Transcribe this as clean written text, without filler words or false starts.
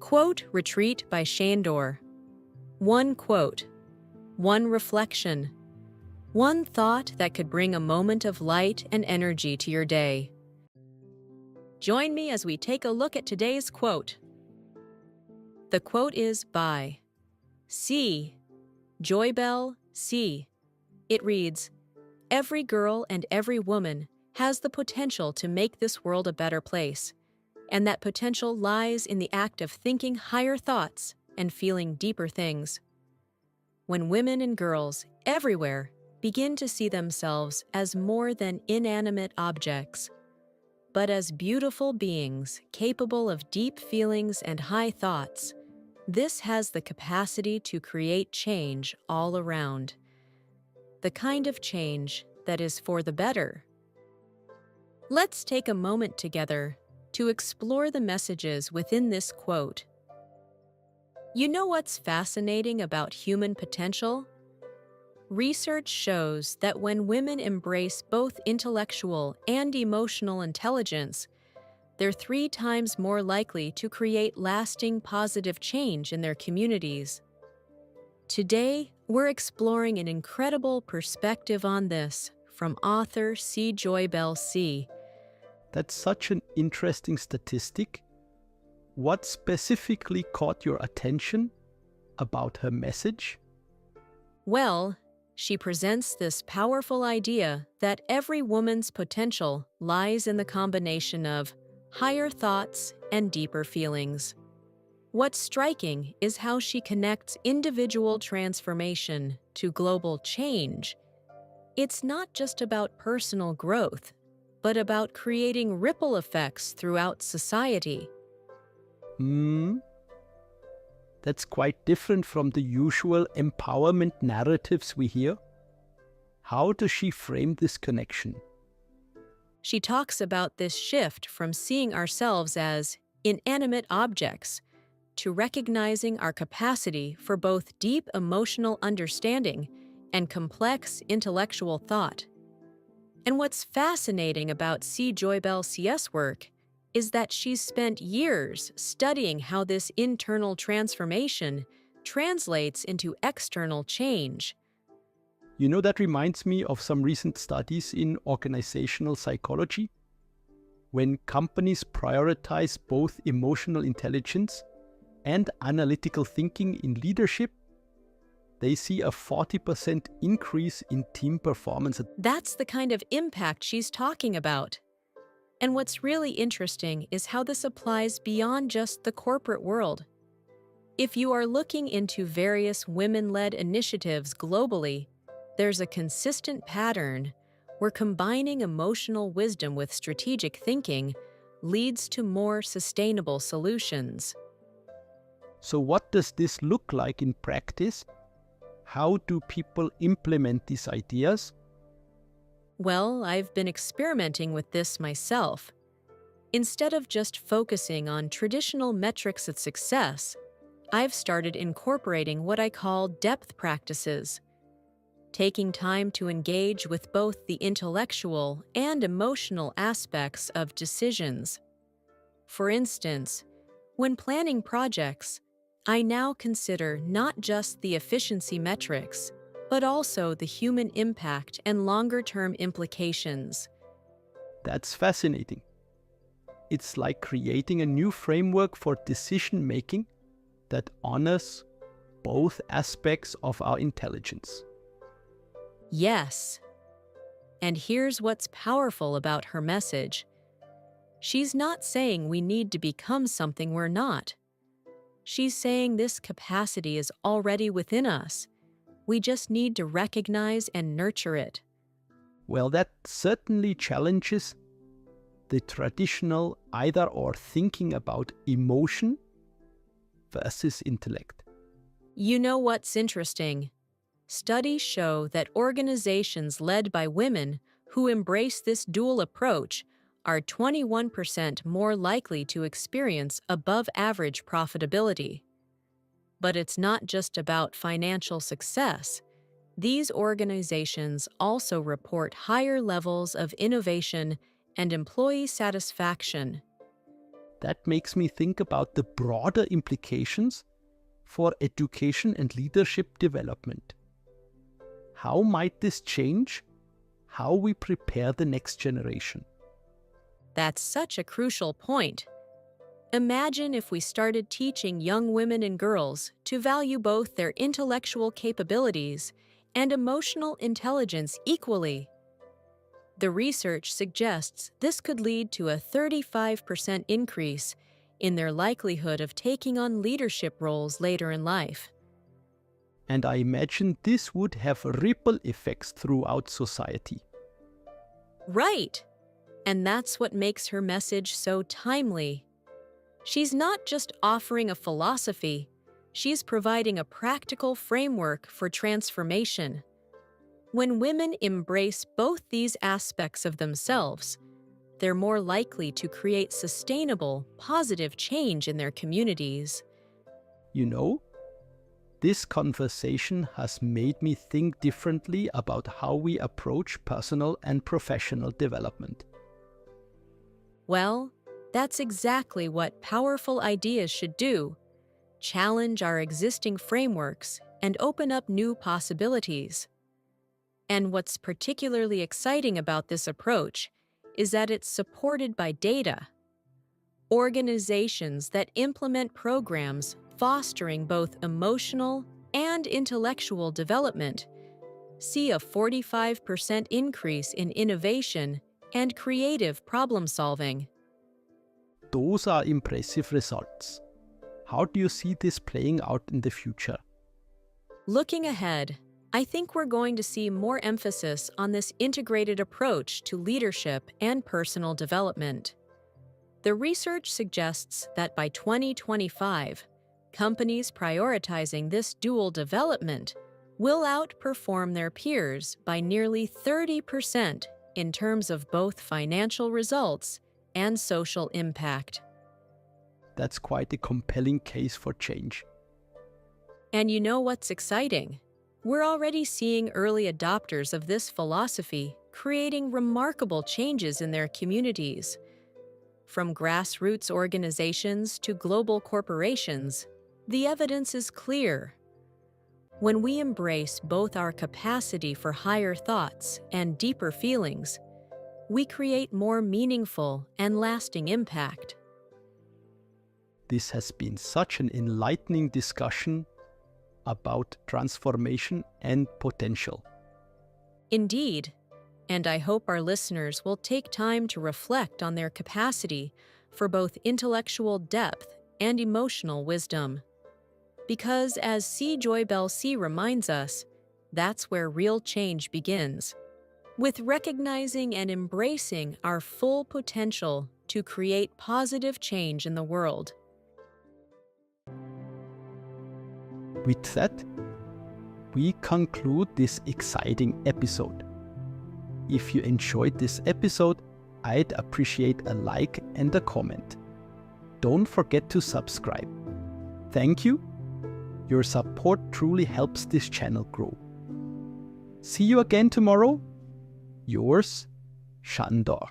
Quote Retreat by Sandor. One quote, one reflection, one thought that could bring a moment of light and energy to your day. Join me as we take a look at today's quote. The quote is by C JoyBell C. It reads, "Every girl and every woman has the potential to make this world a better place, and that potential lies in the act of thinking higher thoughts and feeling deeper things. When women and girls everywhere begin to see themselves as more than inanimate objects, but as beautiful beings capable of deep feelings and high thoughts, this has the capacity to create change all around. The kind of change that is for the better." Let's take a moment together to explore the messages within this quote. You know what's fascinating about human potential? Research shows that when women embrace both intellectual and emotional intelligence, they're 3 times more likely to create lasting positive change in their communities. Today, we're exploring an incredible perspective on this from author C JoyBell C. That's such an interesting statistic. What specifically caught your attention about her message? Well, she presents this powerful idea that every woman's potential lies in the combination of higher thoughts and deeper feelings. What's striking is how she connects individual transformation to global change. It's not just about personal growth, but about creating ripple effects throughout society. That's quite different from the usual empowerment narratives we hear. How does she frame this connection? She talks about this shift from seeing ourselves as inanimate objects to recognizing our capacity for both deep emotional understanding and complex intellectual thought. And what's fascinating about C JoyBell C's work is that she's spent years studying how this internal transformation translates into external change. You know, that reminds me of some recent studies in organizational psychology. When companies prioritize both emotional intelligence and analytical thinking in leadership, they see a 40% increase in team performance. That's the kind of impact she's talking about. And what's really interesting is how this applies beyond just the corporate world. If you are looking into various women-led initiatives globally, there's a consistent pattern where combining emotional wisdom with strategic thinking leads to more sustainable solutions. So what does this look like in practice? How do people implement these ideas? Well, I've been experimenting with this myself. Instead of just focusing on traditional metrics of success, I've started incorporating what I call depth practices, taking time to engage with both the intellectual and emotional aspects of decisions. For instance, when planning projects, I now consider not just the efficiency metrics, but also the human impact and longer-term implications. That's fascinating. It's like creating a new framework for decision-making that honors both aspects of our intelligence. Yes. And here's what's powerful about her message. She's not saying we need to become something we're not. She's saying this capacity is already within us. We just need to recognize and nurture it. Well, that certainly challenges the traditional either-or thinking about emotion versus intellect. You know what's interesting? Studies show that organizations led by women who embrace this dual approach are 21% more likely to experience above-average profitability. But it's not just about financial success. These organizations also report higher levels of innovation and employee satisfaction. that makes me think about the broader implications for education and leadership development. How might this change how we prepare the next generation? That's such a crucial point. Imagine if we started teaching young women and girls to value both their intellectual capabilities and emotional intelligence equally. The research suggests this could lead to a 35% increase in their likelihood of taking on leadership roles later in life. And I imagine this would have ripple effects throughout society. Right! And that's what makes her message so timely. She's not just offering a philosophy, she's providing a practical framework for transformation. When women embrace both these aspects of themselves, they're more likely to create sustainable, positive change in their communities. You know, this conversation has made me think differently about how we approach personal and professional development. Well, that's exactly what powerful ideas should do: challenge our existing frameworks and open up new possibilities. And what's particularly exciting about this approach is that it's supported by data. Organizations that implement programs fostering both emotional and intellectual development see a 45% increase in innovation and creative problem-solving. Those are impressive results. How do you see this playing out in the future? Looking ahead, I think we're going to see more emphasis on this integrated approach to leadership and personal development. The research suggests that by 2025, companies prioritizing this dual development will outperform their peers by nearly 30% in terms of both financial results and social impact. That's quite a compelling case for change. And you know what's exciting? We're already seeing early adopters of this philosophy creating remarkable changes in their communities. From grassroots organizations to global corporations, the evidence is clear. When we embrace both our capacity for higher thoughts and deeper feelings, we create more meaningful and lasting impact. This has been such an enlightening discussion about transformation and potential. Indeed, and I hope our listeners will take time to reflect on their capacity for both intellectual depth and emotional wisdom. Because as C JoyBell C reminds us, that's where real change begins, with recognizing and embracing our full potential to create positive change in the world. With that, we conclude this exciting episode. If you enjoyed this episode, I'd appreciate a like and a comment. Don't forget to subscribe. Thank you. Your support truly helps this channel grow. See you again tomorrow. Yours, Sandor.